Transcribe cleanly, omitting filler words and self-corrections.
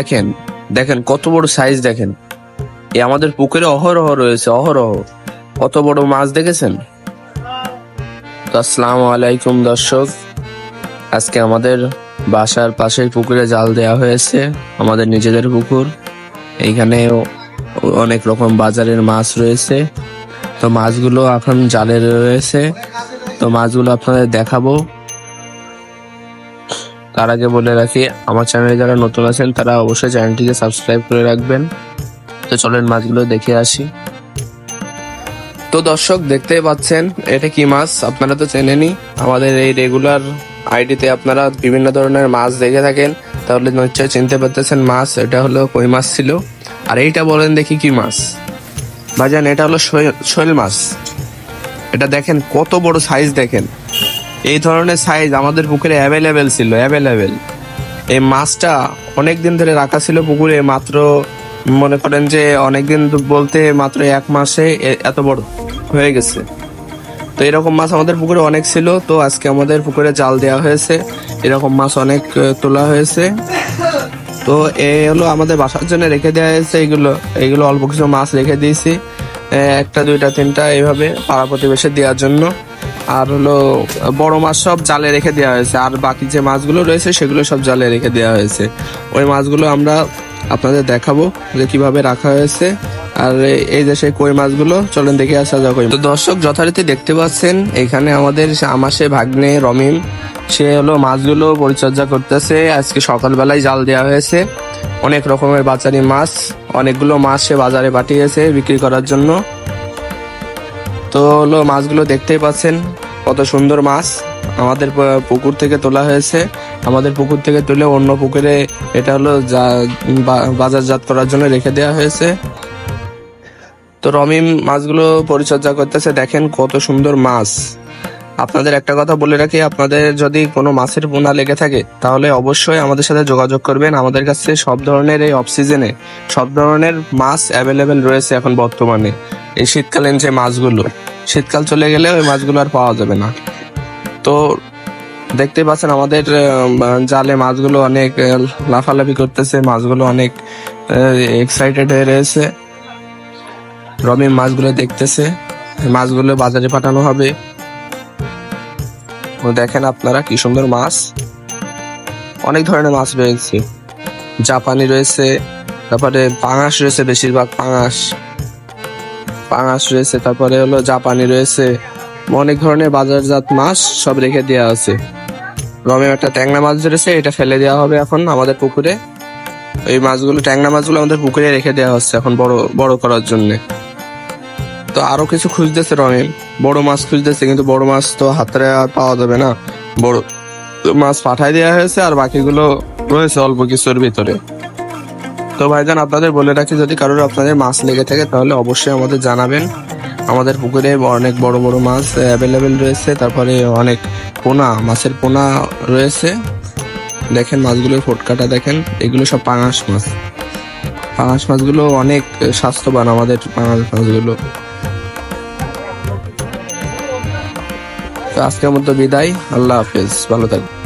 দেখেন দেখেন কত বড় সাইজ দেখেন। আমাদের পুকুরে অহরহ রয়েছে, অহরহ। কত বড় মাছ দেখেছেন? তো আসসালামু আলাইকুম দর্শক, আজকে আমাদের বাসার পাশের পুকুরে জাল দেওয়া হয়েছে, আমাদের নিজেদের পুকুর। এইখানে অনেক রকম বাজারের মাছ রয়েছে। তো মাছগুলো এখন জালে রয়েছে, তো মাছগুলো আপনাদের দেখাবো। তার আগে বলে রাখি, আমার চ্যানেলে যারা নতুন আছেন তারা অবশ্যই চ্যানেলটিকে সাবস্ক্রাইব করে রাখবেন। তো চলেন মাছগুলো দেখে আসি। তো দর্শক দেখতেই পাচ্ছেন এটা কি মাছ, আপনারা তো চেনেনই। আমাদের এই রেগুলার আইডিতে আপনারা বিভিন্ন ধরনের মাছ দেখে থাকেন, তাহলে নিশ্চয় চিনতে পারতেছেন মাছ। এটা হলো কই মাছ ছিল। আর এইটা বলেন দেখি কি মাছ? ভাইজান এটা হলো শৈল মাছ। এটা দেখেন কত বড় সাইজ দেখেন। এই ধরনের সাইজ আমাদের পুকুরে অ্যাভেলেবেল ছিল, অ্যাভেলেবেল। এই মাছটা অনেকদিন ধরে রাখা ছিল পুকুরে, মাত্র মনে করেন যে অনেকদিন বলতে মাত্র 1 মাসে এত বড় হয়ে গেছে। তো এরকম মাছ আমাদের পুকুরে অনেক ছিল। তো আজকে আমাদের পুকুরে জাল দেওয়া হয়েছে, এরকম মাছ অনেক তোলা হয়েছে। তো এই হলো আমাদের বাসার জন্য রেখে দেওয়া হয়েছে। এগুলো অল্প কিছু মাছ রেখে দিয়েছি, 1টা 2টা 3টা এইভাবে পাড়া প্রতিবেশী দেওয়ার জন্য। আর হলো বড় মাছ সব জালে রেখে দেওয়া হয়েছে, আর বাকি যে মাছগুলো রয়েছে সেগুলো সব জালে রেখে দেওয়া হয়েছে। ওই মাছগুলো আমরা আপনাদের দেখাবো যে কিভাবে রাখা হয়েছে। আর এই যে সেই কই মাছগুলো, চলেন দেখে আসা যাক। তো দর্শক যথারীতি দেখতে পাচ্ছেন এখানে আমাদের আমার সে ভাগ্নে রমিম, সে হলো মাছগুলো পরিচর্যা করতেছে। আজকে সকালবেলায় জাল দেওয়া হয়েছে, অনেক রকমের বাজারি মাছ, অনেকগুলো মাছ সে বাজারে পাঠিয়েছে বিক্রি করার জন্য। তো হলো মাছগুলো দেখতেই পাচ্ছেন কত সুন্দর মাছ আমাদের পুকুর থেকে তোলা হয়েছে। আমাদের পুকুর থেকে তুলে অন্য পুকুরে এটা হলো বাজারজাত করার জন্য রেখে দেওয়া হয়েছে। তো রমিম মাছগুলো পরিচর্যা করতেছে, দেখেন কত সুন্দর মাছ। আপনাদের একটা কথা বলে রাখি, আপনাদের যদি কোনো মাছের পোনা লেগে থাকে তাহলে অবশ্যই আমাদের সাথে যোগাযোগ করবেন। আমাদের কাছে সব ধরনের এই অফ সিজনে সব ধরনের মাছ অ্যাভেলেবেল রয়েছে এখন বর্তমানে। এই শীতকালীন যে মাছগুলো, শীতকাল চলে গেলে ওই মাছগুলো আর পাওয়া যাবে না। তো দেখতে পাচ্ছেন আমাদের জালে মাছগুলো অনেক লাফালাফি করতেছে, মাছগুলো অনেক এক্সাইটেড হয়ে রয়েছে। রমিম মাছগুলো দেখতেছে, মাছগুলো বাজারে পাঠানো হবে। দেখেন আপনারা কি সুন্দর মাছ, অনেক ধরনের মাছ রয়েছে। জাপানি রয়েছে, তারপরে পাঙাশ রয়েছে, বেশিরভাগ পাঙাশ রয়েছে, তারপরে হলো জাপানি রয়েছে। অনেক ধরনের বাজারজাত মাছ সব রেখে দেওয়া আছে। রমিম একটা ট্যাংরা মাছ ধরেছে, এটা ফেলে দেওয়া হবে এখন আমাদের পুকুরে। এই মাছগুলো, ট্যাংরা মাছগুলো আমাদের পুকুরে রেখে দেওয়া হচ্ছে এখন বড় করার জন্য। তো আরো কিছু খুঁজতেছে রমিম, বড় মাছ খুঁজতেছে, কিন্তু বড় মাছ তো হাতে আর পাওয়া যাবে না। বড় মাছ পাঠাই দেওয়া হয়েছে, আর বাকিগুলো রয়েছে অল্প কিছুর ভিতরে। তো ভাইজান আপনাদের বলে রাখি, যদি কারোর আপনাদের মাছ লেগে থাকে তাহলে অবশ্যই আমাদের জানাবেন। আমাদের পুকুরে অনেক বড় বড় মাছ অ্যাভেলেবেল রয়েছে, তারপরে অনেক মাছের পোনা রয়েছে। দেখেন মাছগুলোর ফোটকাটা দেখেন, এগুলো সব পাঙাশ মাছ। পাঙাশ মাছগুলো অনেক স্বাস্থ্যবান আমাদের পাঙাশ মাছগুলো। আজকের মতো বিদায়, আল্লাহ হাফেজ, ভালো থাকবেন।